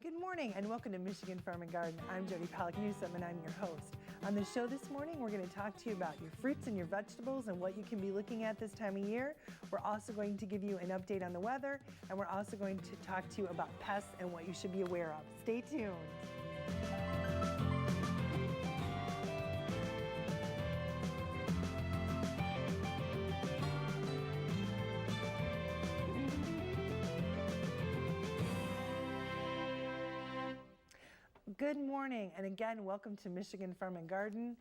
Good morning and welcome to Michigan Farm and Garden. I'm Jody Pollock-Newsome and I'm your host. On the show this morning, we're going to talk to you about your fruits and your vegetables and what you can be looking at this time of year. We're also going to give you an update on the weather, and we're also going to talk to you about pests and what you should be aware of. Stay tuned. Good morning, and again, welcome to Michigan Farm and Garden.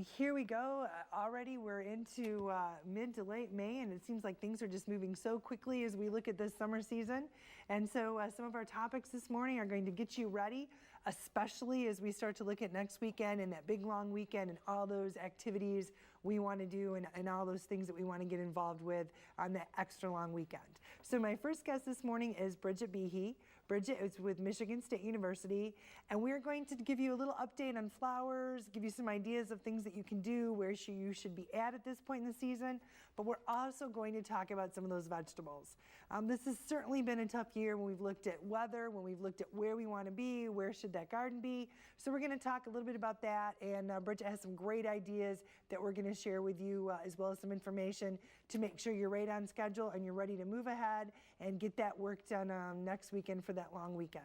Here we go. Already we're into mid to late May, and it seems like things are just moving so quickly as we look at this summer season. And so some of our topics this morning are going to get you ready, especially as we start to look at next weekend and that big long weekend and all those activities we want to do and all those things that we want to get involved with on that extra long weekend. So my first guest this morning is Bridget Behe. Bridget is with Michigan State University, and we're going to give you a little update on flowers, give you some ideas of things that you can do, where you should be at this point in the season, but we're also going to talk about some of those vegetables. This has certainly been a tough year when we've looked at weather, when we've looked at where we want to be, where should that garden be. So we're going to talk a little bit about that, and Bridget has some great ideas that we're going to share with you, as well as some information to make sure you're right on schedule and you're ready to move ahead and get that work done next weekend for that long weekend.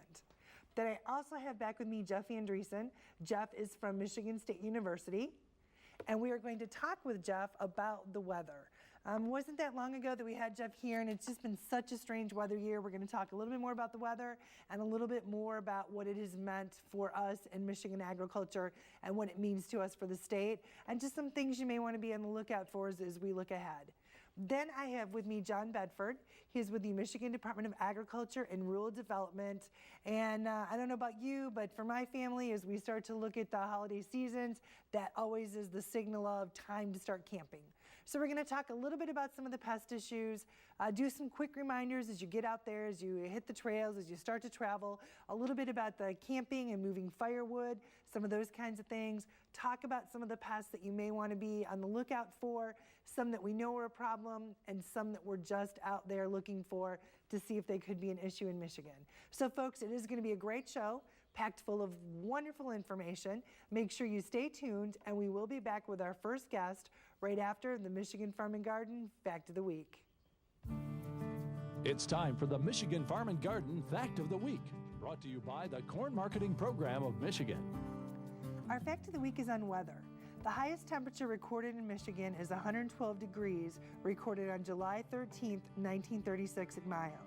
Then I also have back with me Jeff Andresen. Jeff is from Michigan State University, and we are going to talk with Jeff about the weather. Wasn't that long ago that we had Jeff here, and it's just been such a strange weather year. We're going to talk a little bit more about the weather and a little bit more about what it has meant for us in Michigan agriculture and what it means to us for the state, and just some things you may want to be on the lookout for as we look ahead. Then I have with me John Bedford. He's with the Michigan Department of Agriculture and Rural Development. And I don't know about you, but for my family, as we start to look at the holiday seasons, that always is the signal of time to start camping. So we're going to talk a little bit about some of the pest issues, do some quick reminders as you get out there, as you hit the trails, as you start to travel, a little bit about the camping and moving firewood, some of those kinds of things, talk about some of the pests that you may want to be on the lookout for, some that we know are a problem, and some that we're just out there looking for to see if they could be an issue in Michigan. So folks, it is going to be a great show, packed full of wonderful information. Make sure you stay tuned, and we will be back with our first guest right after the Michigan Farm and Garden Fact of the Week. It's time for the Michigan Farm and Garden Fact of the Week, brought to you by the Corn Marketing Program of Michigan. Our Fact of the Week is on weather. The highest temperature recorded in Michigan is 112 degrees, recorded on July 13th, 1936 at Mayo.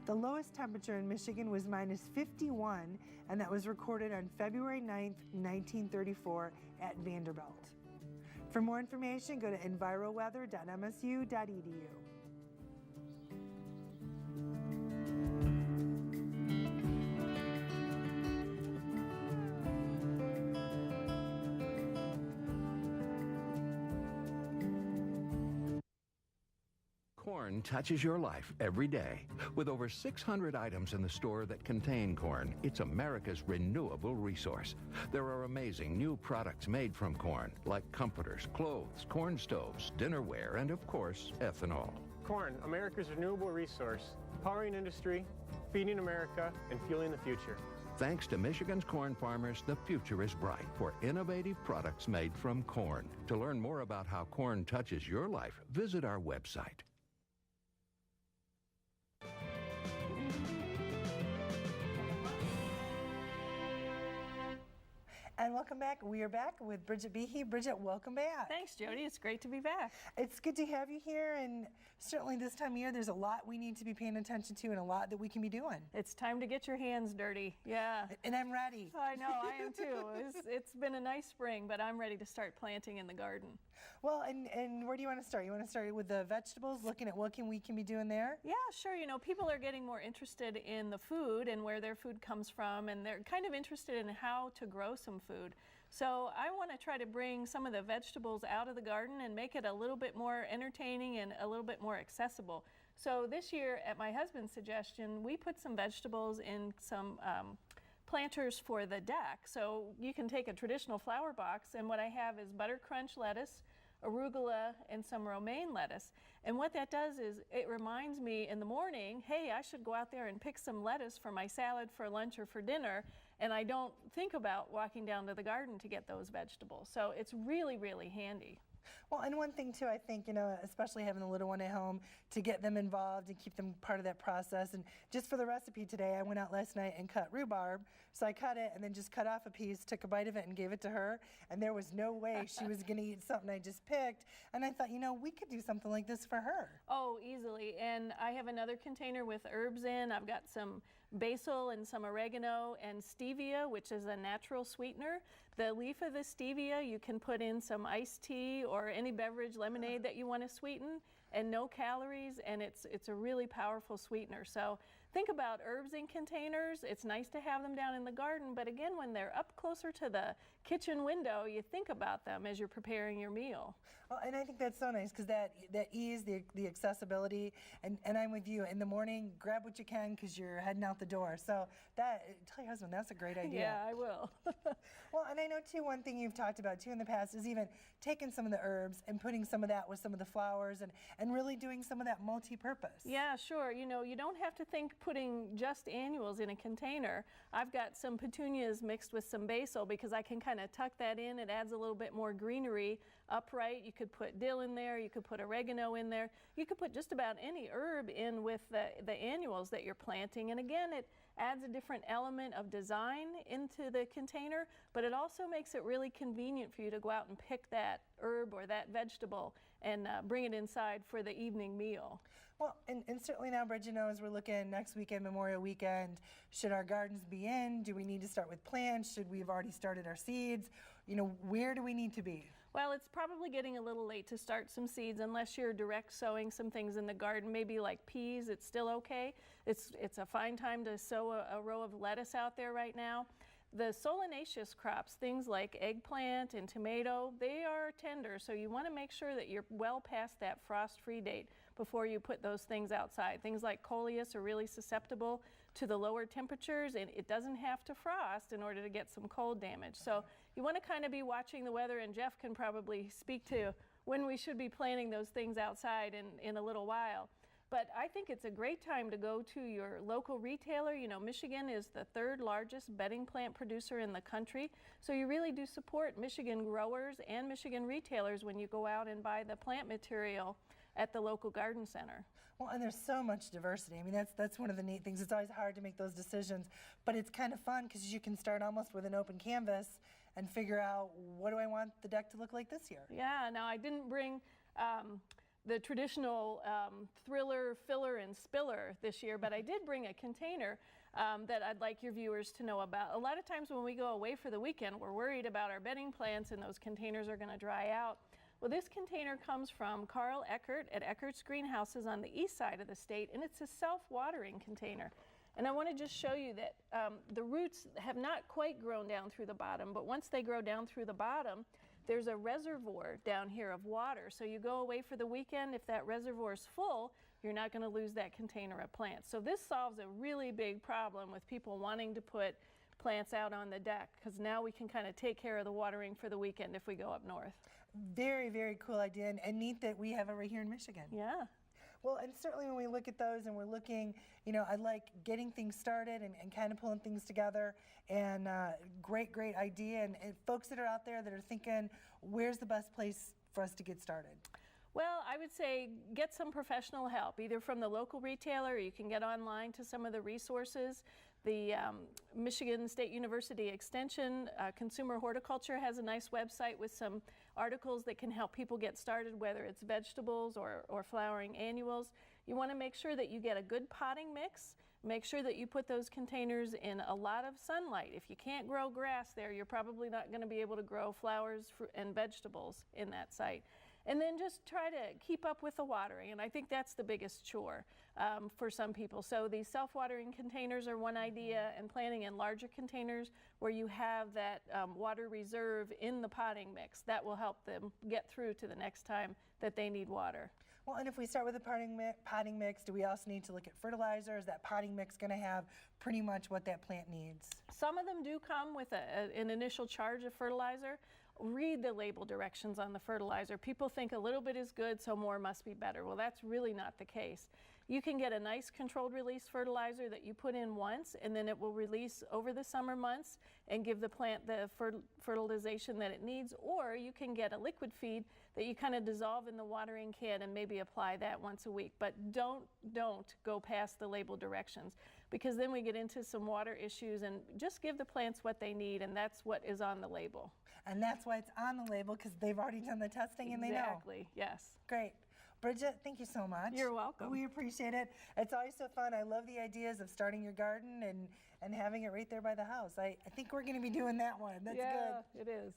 The lowest temperature in Michigan was -51, and that was recorded on February 9th, 1934 at Vanderbilt. For more information, go to enviroweather.msu.edu. Corn touches your life every day. With over 600 items in the store that contain corn, it's America's renewable resource. There are amazing new products made from corn, like comforters, clothes, corn stoves, dinnerware, and of course, ethanol. Corn, America's renewable resource, powering industry, feeding America, and fueling the future. Thanks to Michigan's corn farmers, the future is bright for innovative products made from corn. To learn more about how corn touches your life, visit our website. And welcome back. We are back with Bridget Behe. Bridget, welcome back. Thanks, Jody. It's great to be back. It's good to have you here, and certainly this time of year, there's a lot we need to be paying attention to and a lot that we can be doing. It's time to get your hands dirty. Yeah. And I'm ready. I know, I am too. It's been a nice spring, but I'm ready to start planting in the garden. Well, and where do you want to start? You want to start with the vegetables, looking at what we can be doing there? Yeah, sure. You know, people are getting more interested in the food and where their food comes from, and they're kind of interested in how to grow some food. So I want to try to bring some of the vegetables out of the garden and make it a little bit more entertaining and a little bit more accessible. So this year, at my husband's suggestion, we put some vegetables in some planters for the deck. So you can take a traditional flower box, and what I have is butter crunch lettuce, arugula, and some romaine lettuce. And what that does is it reminds me in the morning, hey, I should go out there and pick some lettuce for my salad for lunch or for dinner, and I don't think about walking down to the garden to get those vegetables. So it's really, really handy. Well, and one thing too, I think, especially having the little one at home, to get them involved and keep them part of that process. And just for the recipe today, I went out last night and cut rhubarb. So I cut it and then just cut off a piece, took a bite of it and gave it to her. And there was no way she was going to eat something I just picked. And I thought, we could do something like this for her. Oh, easily. And I have another container with herbs in. I've got some basil and some oregano and stevia, which is a natural sweetener. The leaf of the stevia you can put in some iced tea or any beverage, lemonade that you want to sweeten, and no calories, and it's a really powerful sweetener. So think about herbs in containers. It's nice to have them down in the garden, but again, when they're up closer to the kitchen window, you think about them as you're preparing your meal. Well, and I think that's so nice because that ease, the accessibility, and I'm with you. In the morning, grab what you can because you're heading out the door. So tell your husband that's a great idea. Yeah, I will. Well, and I know too, one thing you've talked about too in the past is even taking some of the herbs and putting some of that with some of the flowers and really doing some of that multi-purpose. Yeah, sure. You don't have to think putting just annuals in a container. I've got some petunias mixed with some basil because I can kind of tuck that in. It adds a little bit more greenery upright. You could put dill in there. You could put oregano in there. You could put just about any herb in with the annuals that you're planting. And again, it adds a different element of design into the container, but it also makes it really convenient for you to go out and pick that herb or that vegetable and bring it inside for the evening meal. Well, and certainly now, Bridget, as we're looking next weekend, Memorial Weekend, should our gardens be in? Do we need to start with plants? Should we have already started our seeds? Where do we need to be? Well, it's probably getting a little late to start some seeds unless you're direct sowing some things in the garden, maybe like peas. It's still okay. It's a fine time to sow a row of lettuce out there right now. The solanaceous crops, things like eggplant and tomato, they are tender, so you want to make sure that you're well past that frost-free date before you put those things outside. Things like coleus are really susceptible to the lower temperatures, and it doesn't have to frost in order to get some cold damage. So you want to kind of be watching the weather, and Jeff can probably speak to when we should be planting those things outside in a little while. But I think it's a great time to go to your local retailer. Michigan is the third largest bedding plant producer in the country. So you really do support Michigan growers and Michigan retailers when you go out and buy the plant material at the local garden center. Well, and there's so much diversity. I mean, that's one of the neat things. It's always hard to make those decisions, but it's kind of fun because you can start almost with an open canvas and figure out, what do I want the deck to look like this year? Yeah, now I didn't bring the traditional thriller, filler, and spiller this year, but I did bring a container that I'd like your viewers to know about. A lot of times when we go away for the weekend, we're worried about our bedding plants and those containers are going to dry out. Well, this container comes from Carl Eckert at Eckert's Greenhouses on the east side of the state, and it's a self-watering container. And I want to just show you that the roots have not quite grown down through the bottom, but once they grow down through the bottom, there's a reservoir down here of water. So you go away for the weekend, if that reservoir is full, you're not going to lose that container of plants. So this solves a really big problem with people wanting to put plants out on the deck, because now we can kind of take care of the watering for the weekend if we go up north. Very, very cool idea, and neat that we have it right here in Michigan. Yeah. Well, and certainly when we look at those and we're looking, I like getting things started and kind of pulling things together, and great idea. And folks that are out there that are thinking, where's the best place for us to get started? Well, I would say get some professional help, either from the local retailer, or you can get online to some of the resources. The Michigan State University Extension Consumer Horticulture has a nice website with some articles that can help people get started, whether it's vegetables or flowering annuals. You want to make sure that you get a good potting mix. Make sure that you put those containers in a lot of sunlight. If you can't grow grass there, you're probably not going to be able to grow flowers and vegetables in that site. And then just try to keep up with the watering, and I think that's the biggest chore for some people. So these self-watering containers are one idea, and planting in larger containers where you have that water reserve in the potting mix. That will help them get through to the next time that they need water. Well, and if we start with the potting mix, do we also need to look at fertilizer? Is that potting mix going to have pretty much what that plant needs? Some of them do come with an initial charge of fertilizer. read the label directions on the fertilizer. People think a little bit is good, so more must be better. Well, that's really not the case. You can get a nice controlled release fertilizer that you put in once, and then it will release over the summer months and give the plant the fertilization that it needs, or you can get a liquid feed that you kind of dissolve in the watering can and maybe apply that once a week. But don't go past the label directions, because then we get into some water issues, and just give the plants what they need, and that's what is on the label. And that's why it's on the label, because they've already done the testing and they know. Exactly, yes. Great. Bridget, thank you so much. You're welcome. We appreciate it. It's always so fun. I love the ideas of starting your garden and having it right there by the house. I think we're going to be doing that one. That's Yeah, good. it is.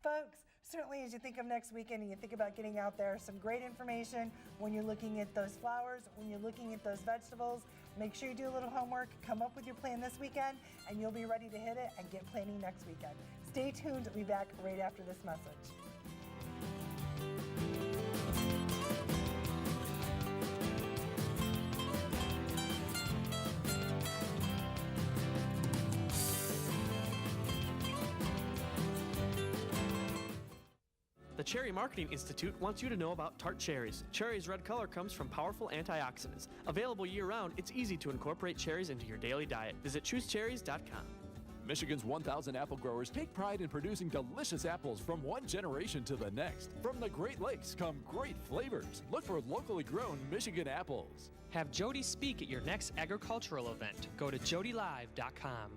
Folks, certainly as you think of next weekend and you think about getting out there, some great information when you're looking at those flowers, when you're looking at those vegetables. Make sure you do a little homework, come up with your plan this weekend, and you'll be ready to hit it and get planting next weekend. Stay tuned. We'll be back right after this message. The Cherry Marketing Institute wants you to know about tart cherries. Cherry's red color comes from powerful antioxidants. Available year-round, it's easy to incorporate cherries into your daily diet. Visit choosecherries.com. Michigan's 1,000 apple growers take pride in producing delicious apples from one generation to the next. From the Great Lakes come great flavors. Look for locally grown Michigan apples. Have Jody speak at your next agricultural event. Go to jodylive.com.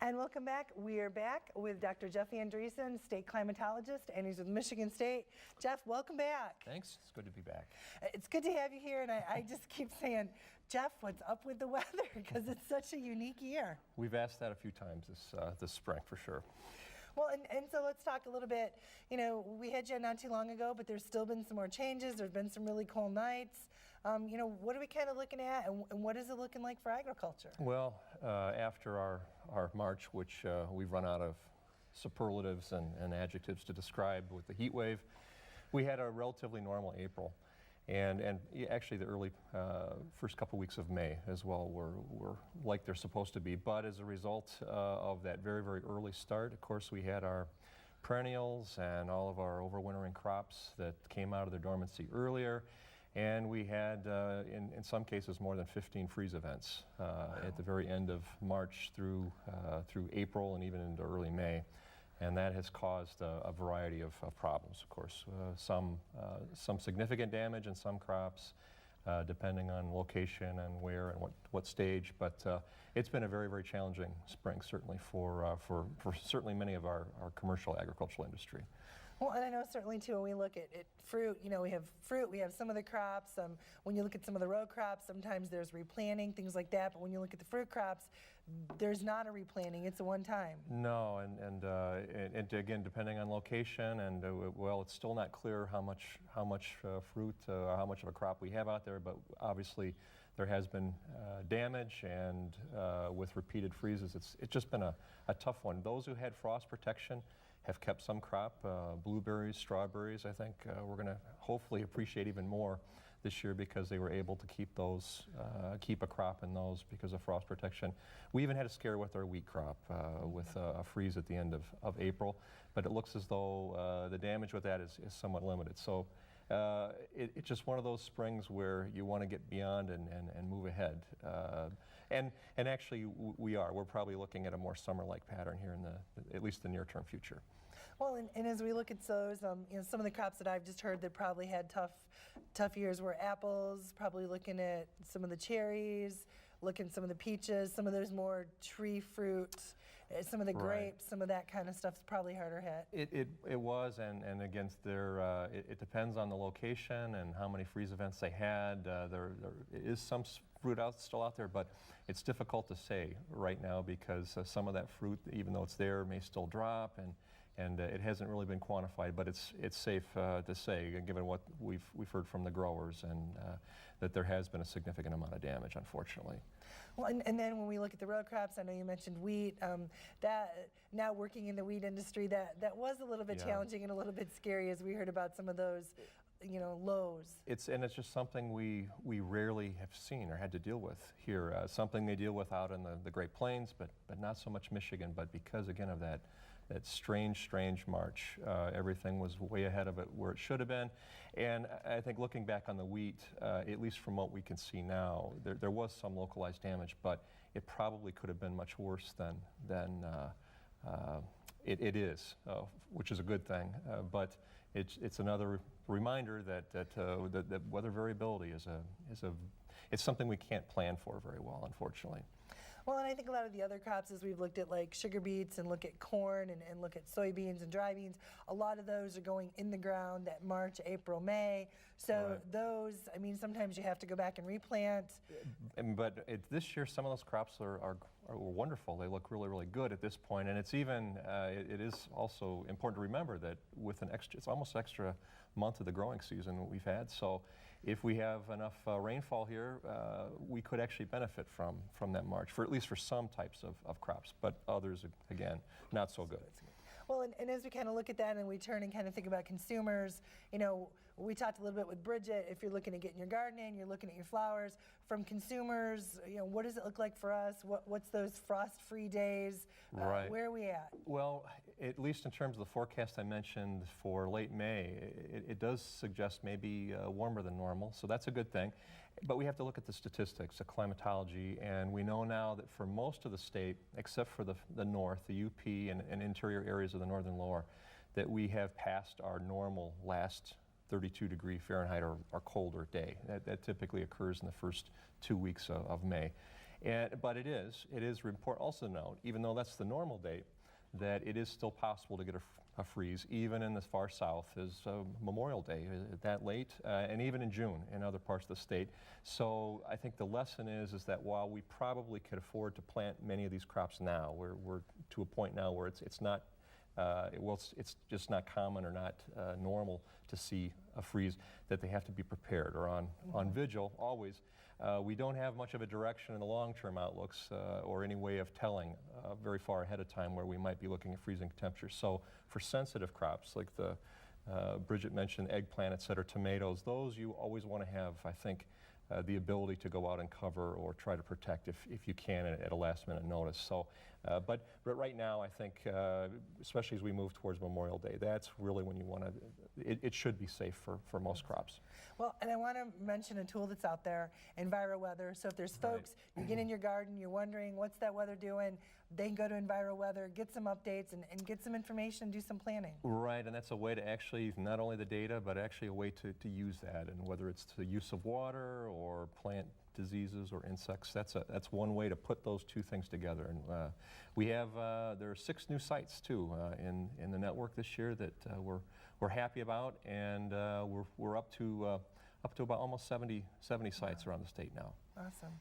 And welcome back. We are back with Dr. Jeff Andresen, state climatologist, and he's with Michigan State. Jeff, welcome back. Thanks. It's good to be back. It's good to have you here, and I just keep saying, Jeff, what's up with the weather? Because it's such a unique year. We've asked that a few times this spring, for sure. Well, and so let's talk a little bit. You know, we had you not too long ago, but there's still been some more changes. There's been some really cold nights. You know, what are we kind of looking at, and what is it looking like for agriculture? Well, after our March, which we've run out of superlatives and adjectives to describe with the heat wave, we had a relatively normal April. And actually the early first couple weeks of May as well were like they're supposed to be. But as a result of that very, very early start, of course, we had our perennials and all of our overwintering crops that came out of their dormancy earlier. And we had, in some cases, more than 15 freeze events at the very end of March through April and even into early May. And that has caused a variety of problems, of course. Some significant damage in some crops, depending on location and where and what stage. But it's been a very, very challenging spring, certainly for certainly many of our commercial agricultural industry. Well, and I know certainly too when we look at fruit, you know, we have fruit, we have some of the crops. When you look at some of the row crops, sometimes there's replanting, things like that. But when you look at the fruit crops, there's not a replanting, it's a one-time. No, and again, depending on location, and well, it's still not clear how much fruit or how much of a crop we have out there, but obviously there has been damage, and with repeated freezes, it's just been a tough one. Those who had frost protection have kept some crop, blueberries, strawberries. I think we're going to hopefully appreciate even more this year because they were able to keep those, keep a crop in those because of frost protection. We even had a scare with our wheat crop with a freeze at the end of April, but it looks as though the damage with that is somewhat limited. So it's just one of those springs where you want to get beyond and move ahead. And actually we are. We're probably looking at a more summer-like pattern here in at least the near-term future. Well, and as we look at those, you know, some of the crops that I've just heard that probably had tough years were apples, probably looking at some of the cherries, looking at some of the peaches, some of those more tree fruit, some of the grapes, some of that kind of stuff's probably harder hit. It was, and against it depends on the location and how many freeze events they had. There is some fruit still out there, but it's difficult to say right now because some of that fruit, even though it's there, may still drop, and it hasn't really been quantified. But it's safe to say, given what we've heard from the growers, and that there has been a significant amount of damage, unfortunately. Well, and then when we look at the row crops, I know you mentioned wheat. That now working in the wheat industry, that was a little bit challenging and a little bit scary as we heard about some of those lows. It's just something we rarely have seen or had to deal with here. Something they deal with out in the Great Plains, but not so much Michigan. But because again of that strange March, everything was way ahead of it where it should have been. And I think looking back on the wheat, at least from what we can see now, there was some localized damage, but it probably could have been much worse than it is, which is a good thing. But it's another reminder that weather variability it's something we can't plan for very well, unfortunately. Well, and I think a lot of the other crops, as we've looked at like sugar beets and look at corn and look at soybeans and dry beans, a lot of those are going in the ground at March, April, May. So those, I mean, sometimes you have to go back and replant. But this year, some of those crops are wonderful. They look really good at this point. And it's even, it is also important to remember that with it's almost extra month of the growing season that we've had. So if we have enough rainfall here, we could actually benefit from that March, at least for some types of crops, but others, again, not so good. Well, and as we kind of look at that and we turn and kind of think about consumers, we talked a little bit with Bridget, if you're looking to get in your garden in, you're looking at your flowers. From consumers, what does it look like for us? What's those frost-free days? Right. Where are we at? Well, at least in terms of the forecast I mentioned for late May, it does suggest maybe warmer than normal, so that's a good thing. But we have to look at the statistics, the climatology, and we know now that for most of the state, except for the north, the UP and interior areas of the northern lower, that we have passed our normal last 32-degree Fahrenheit or colder day. That typically occurs in the first 2 weeks of May. But it is important also to note, even though that's the normal date, that it is still possible to get a freeze, even in the far south as Memorial Day, that late, and even in June in other parts of the state. So I think the lesson is that while we probably could afford to plant many of these crops now, we're to a point now where it's not, it's just not common or not normal to see a freeze, that they have to be prepared or on vigil always. We don't have much of a direction in the long-term outlooks or any way of telling very far ahead of time where we might be looking at freezing temperatures. So for sensitive crops like the Bridget mentioned, eggplant, et cetera, tomatoes, those you always want to have, I think, the ability to go out and cover or try to protect if you can at a last-minute notice. So, but right now, I think, especially as we move towards Memorial Day, that's really when you want to. It should be safe for most crops. Well, and I want to mention a tool that's out there, EnviroWeather. So if there's folks, you get in your garden, you're wondering what's that weather doing, they can go to EnviroWeather, get some updates, and get some information, do some planning. Right, and that's a way to actually, not only the data, but actually a way to use that, and whether it's the use of water or plant diseases or insects, that's one way to put those two things together. And we have, there are 6 new sites too in the network this year that we're happy about, and we're up to about almost 70 sites around the state now. Awesome.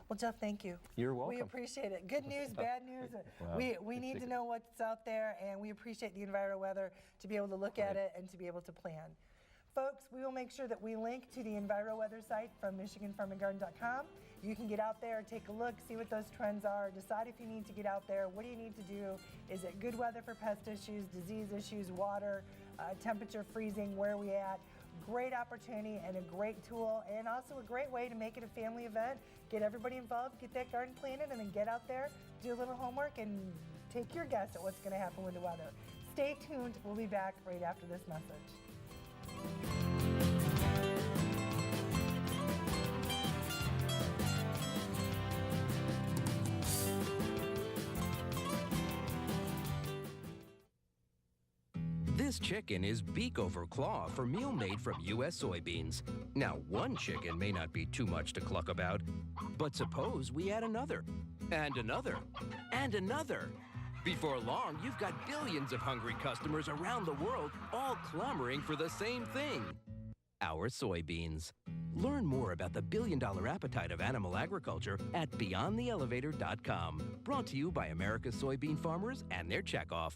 Well, Jeff, thank you. You're welcome. We appreciate it. Good news, bad news. Wow. We need to know what's out there, and we appreciate the EnviroWeather to be able to look at it and to be able to plan. Folks, we will make sure that we link to the EnviroWeather site from MichiganFarmandGarden.com. You can get out there, take a look, see what those trends are, decide if you need to get out there. What do you need to do? Is it good weather for pest issues, disease issues, water, temperature, freezing, where are we at? Great opportunity and a great tool, and also a great way to make it a family event. Get everybody involved, get that garden planted, and then get out there, do a little homework, and take your guess at what's going to happen with the weather. Stay tuned. We'll be back right after this message. This chicken is beak over claw for meal made from U.S. soybeans. Now, one chicken may not be too much to cluck about, but suppose we add another, and another, and another. Before long, you've got billions of hungry customers around the world all clamoring for the same thing, our soybeans. Learn more about the billion-dollar appetite of animal agriculture at BeyondTheElevator.com. Brought to you by America's soybean farmers and their checkoff.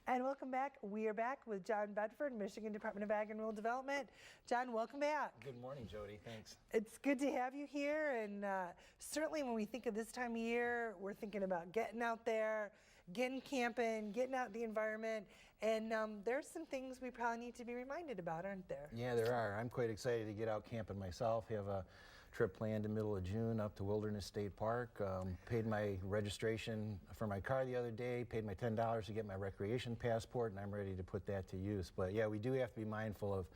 And welcome back. We are back with John Bedford, Michigan Department of Ag and Rural Development. John, welcome back. Good morning, Jody. Thanks. It's good to have you here. And certainly when we think of this time of year, we're thinking about getting out there, getting camping, getting out in the environment. And there's some things we probably need to be reminded about, aren't there? Yeah, there are. I'm quite excited to get out camping myself. Have a trip planned in the middle of June up to Wilderness State Park. Paid my registration for my car the other day, paid my $10 to get my recreation passport, and I'm ready to put that to use. But yeah, we do have to be mindful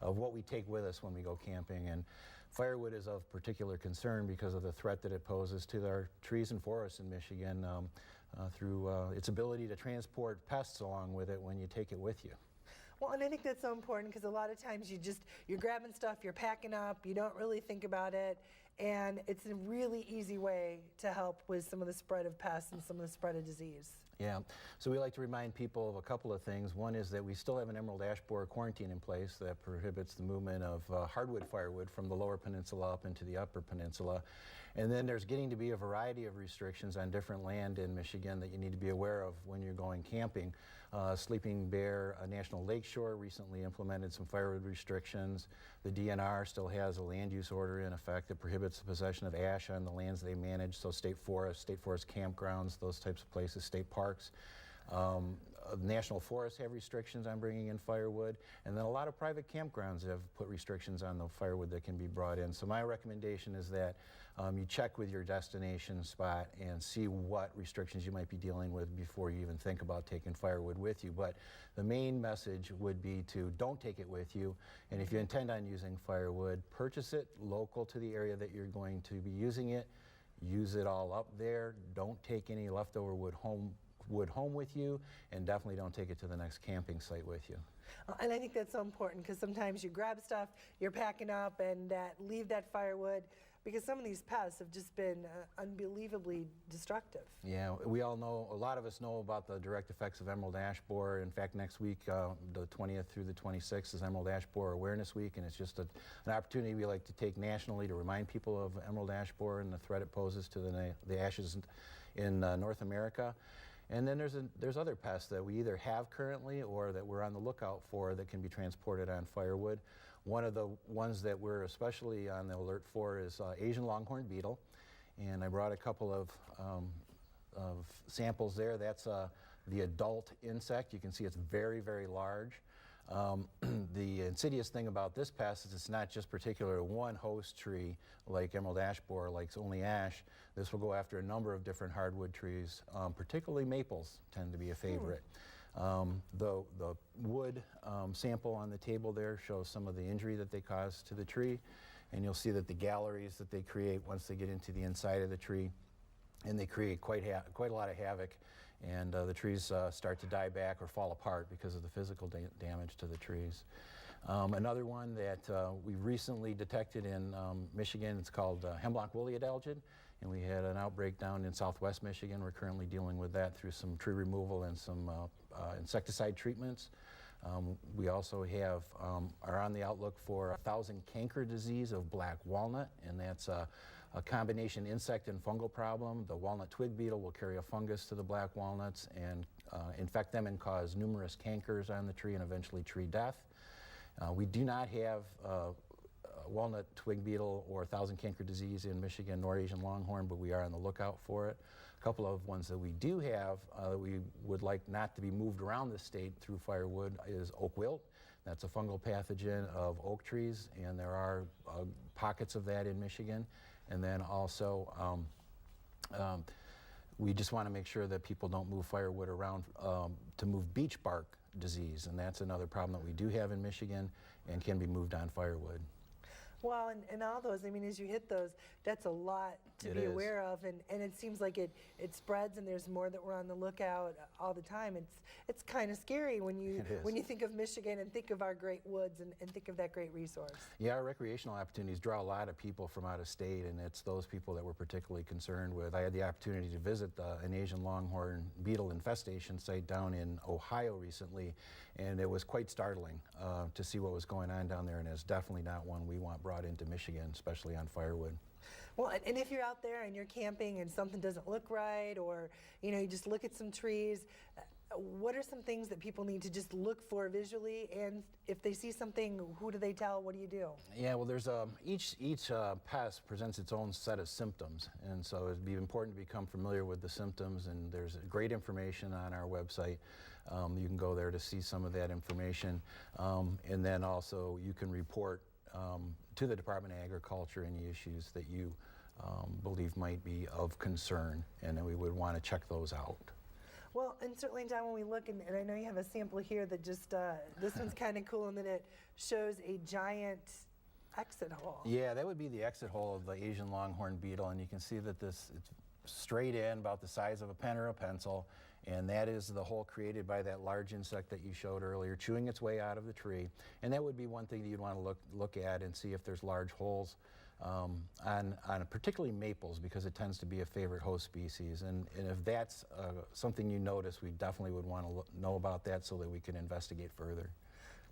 of what we take with us when we go camping. And firewood is of particular concern because of the threat that it poses to our trees and forests in Michigan through its ability to transport pests along with it when you take it with you. Well, and I think that's so important because a lot of times you're grabbing stuff, you're packing up, you don't really think about it, and it's a really easy way to help with some of the spread of pests and some of the spread of disease. Yeah, so we like to remind people of a couple of things. One is that we still have an emerald ash borer quarantine in place that prohibits the movement of hardwood firewood from the lower peninsula up into the upper peninsula. And then there's getting to be a variety of restrictions on different land in Michigan that you need to be aware of when you're going camping. Sleeping Bear National Lakeshore recently implemented some firewood restrictions. The DNR still has a land use order in effect that prohibits the possession of ash on the lands they manage, so state forest campgrounds, those types of places, state parks. National forests have restrictions on bringing in firewood, and then a lot of private campgrounds have put restrictions on the firewood that can be brought in. So my recommendation is that you check with your destination spot and see what restrictions you might be dealing with before you even think about taking firewood with you. But the main message would be to don't take it with you, and if you intend on using firewood, purchase it local to the area that you're going to be using it. Use it all up there. Don't take any leftover wood home with you, and definitely don't take it to the next camping site with you. And I think that's so important because sometimes you grab stuff, you're packing up, and leave that firewood because some of these pests have just been unbelievably destructive. Yeah, we all know, a lot of us know about the direct effects of emerald ash borer. In fact, next week, the 20th through the 26th is Emerald Ash Borer Awareness Week, and it's just an opportunity we like to take nationally to remind people of emerald ash borer and the threat it poses to the ashes in North America. And then there's other pests that we either have currently or that we're on the lookout for that can be transported on firewood. One of the ones that we're especially on the alert for is Asian longhorn beetle. And I brought a couple of samples there. That's the adult insect. You can see it's very, very large. The insidious thing about this pest is it's not just particular to one host tree like emerald ash borer, like only ash. This will go after a number of different hardwood trees, particularly maples tend to be a favorite. The wood sample on the table there shows some of the injury that they cause to the tree, and you'll see that the galleries that they create once they get into the inside of the tree, and they create quite a lot of havoc, and the trees start to die back or fall apart because of the physical damage to the trees. Another one that we recently detected in Michigan, it's called hemlock woolly adelgid, and we had an outbreak down in southwest Michigan. We're currently dealing with that through some tree removal and some insecticide treatments. We also are on the outlook for 1,000 canker disease of black walnut, and that's a combination insect and fungal problem. The walnut twig beetle will carry a fungus to the black walnuts and infect them and cause numerous cankers on the tree and eventually tree death. We do not have walnut twig beetle or 1,000 canker disease in Michigan nor Asian longhorn, but we are on the lookout for it. A couple of ones that we do have that we would like not to be moved around the state through firewood is oak wilt. That's a fungal pathogen of oak trees, and there are pockets of that in Michigan. And then also, we just want to make sure that people don't move firewood around to move beech bark disease, and that's another problem that we do have in Michigan and can be moved on firewood. Well, and all those, I mean, as you hit those, that's a lot to be aware of, and it seems like it spreads, and there's more that we're on the lookout all the time. It's kind of scary when you think of Michigan and think of our great woods and think of that great resource. Yeah, our recreational opportunities draw a lot of people from out of state, and it's those people that we're particularly concerned with. I had the opportunity to visit an Asian longhorn beetle infestation site down in Ohio recently, and it was quite startling to see what was going on down there, and it's definitely not one we want brought into Michigan, especially on firewood. Well, and if you're out there and you're camping and something doesn't look right, or you just look at some trees, what are some things that people need to just look for visually? And if they see something, who do they tell? What do you do? Yeah, well, there's each pest presents its own set of symptoms, and so it'd be important to become familiar with the symptoms. And there's great information on our website. You can go there to see some of that information, and then also you can report to the Department of Agriculture any issues that you believe might be of concern, and then we would want to check those out. Well, and certainly, John, when we look, and I know you have a sample here that just, this one's kind of cool in that it shows a giant exit hole. Yeah, that would be the exit hole of the Asian longhorn beetle, and you can see that it's straight in, about the size of a pen or a pencil, and that is the hole created by that large insect that you showed earlier, chewing its way out of the tree. And that would be one thing that you'd want to look at and see if there's large holes on particularly maples, because it tends to be a favorite host species. And if that's something you notice, we definitely would want to know about that so that we can investigate further.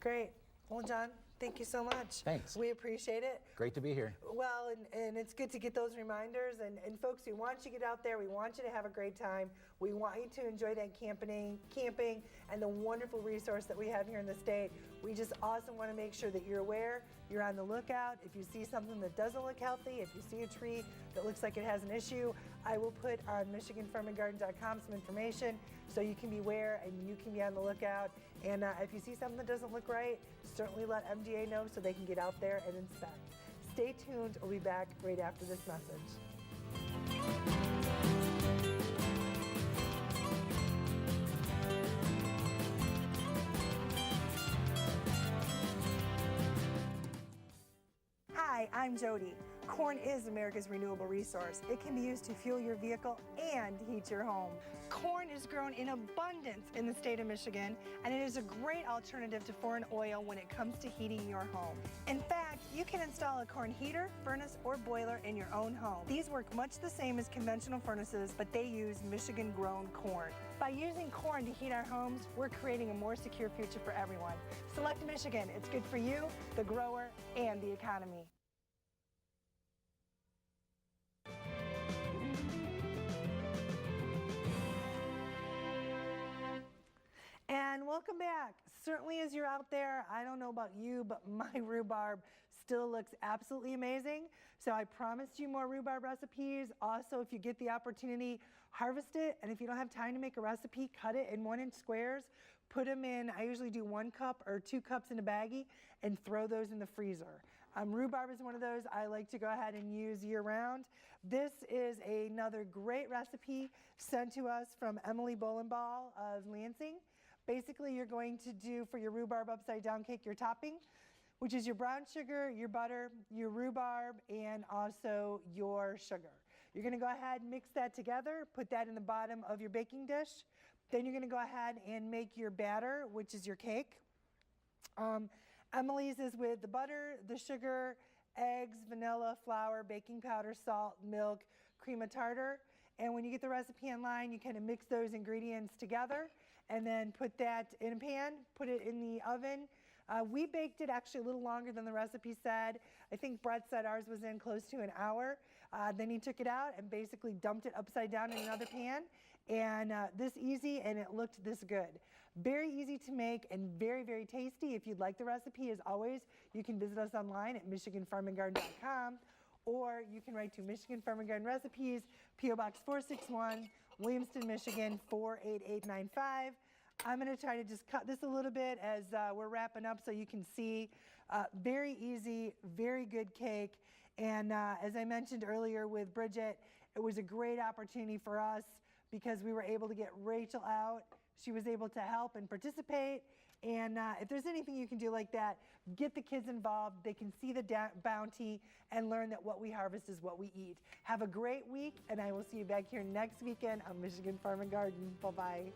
Great. Well, John, thank you so much. Thanks. We appreciate it. Great to be here. Well, and it's good to get those reminders. And folks, we want you to get out there. We want you to have a great time. We want you to enjoy that camping, and the wonderful resource that we have here in the state. We just also want to make sure that you're aware, you're on the lookout. If you see something that doesn't look healthy, if you see a tree that looks like it has an issue, I will put on MichiganFarmingGarden.com some information so you can be aware and you can be on the lookout. And if you see something that doesn't look right, certainly let MDA know so they can get out there and inspect. Stay tuned. We'll be back right after this message. Hi, I'm Jody. Corn is America's renewable resource. It can be used to fuel your vehicle and heat your home. Corn is grown in abundance in the state of Michigan, and it is a great alternative to foreign oil when it comes to heating your home. In fact, you can install a corn heater, furnace, or boiler in your own home. These work much the same as conventional furnaces, but they use Michigan-grown corn. By using corn to heat our homes, we're creating a more secure future for everyone. Select Michigan. It's good for you, the grower, and the economy. And welcome back. Certainly as you're out there, I don't know about you, but my rhubarb still looks absolutely amazing. So I promised you more rhubarb recipes. Also, if you get the opportunity, harvest it. And if you don't have time to make a recipe, cut it in 1-inch squares. Put them in, I usually do 1 cup or 2 cups in a baggie and throw those in the freezer. Rhubarb is one of those I like to go ahead and use year round. This is another great recipe sent to us from Emily Bolenbaugh of Lansing. Basically, you're going to do for your rhubarb upside down cake your topping, which is your brown sugar, your butter, your rhubarb, and also your sugar. You're going to go ahead and mix that together, put that in the bottom of your baking dish. Then you're going to go ahead and make your batter, which is your cake. Emily's is with the butter, the sugar, eggs, vanilla, flour, baking powder, salt, milk, cream of tartar. And when you get the recipe online, you kind of mix those ingredients together and then put that in a pan, put it in the oven. We baked it actually a little longer than the recipe said. I think Brett said ours was in close to an hour. Then he took it out and basically dumped it upside down in another pan. And this easy, and it looked this good. Very easy to make and very, very tasty. If you'd like the recipe, as always, you can visit us online at MichiganFarmingGarden.com, or you can write to Michigan Farm and Garden Recipes, P.O. Box 461, Williamston, Michigan 48895. I'm going to try to just cut this a little bit as we're wrapping up so you can see. Very easy, very good cake. And as I mentioned earlier with Bridget, it was a great opportunity for us because we were able to get Rachel out. She was able to help and participate. And if there's anything you can do like that, get the kids involved. They can see the bounty and learn that what we harvest is what we eat. Have a great week, and I will see you back here next weekend on Michigan Farm and Garden. Bye-bye.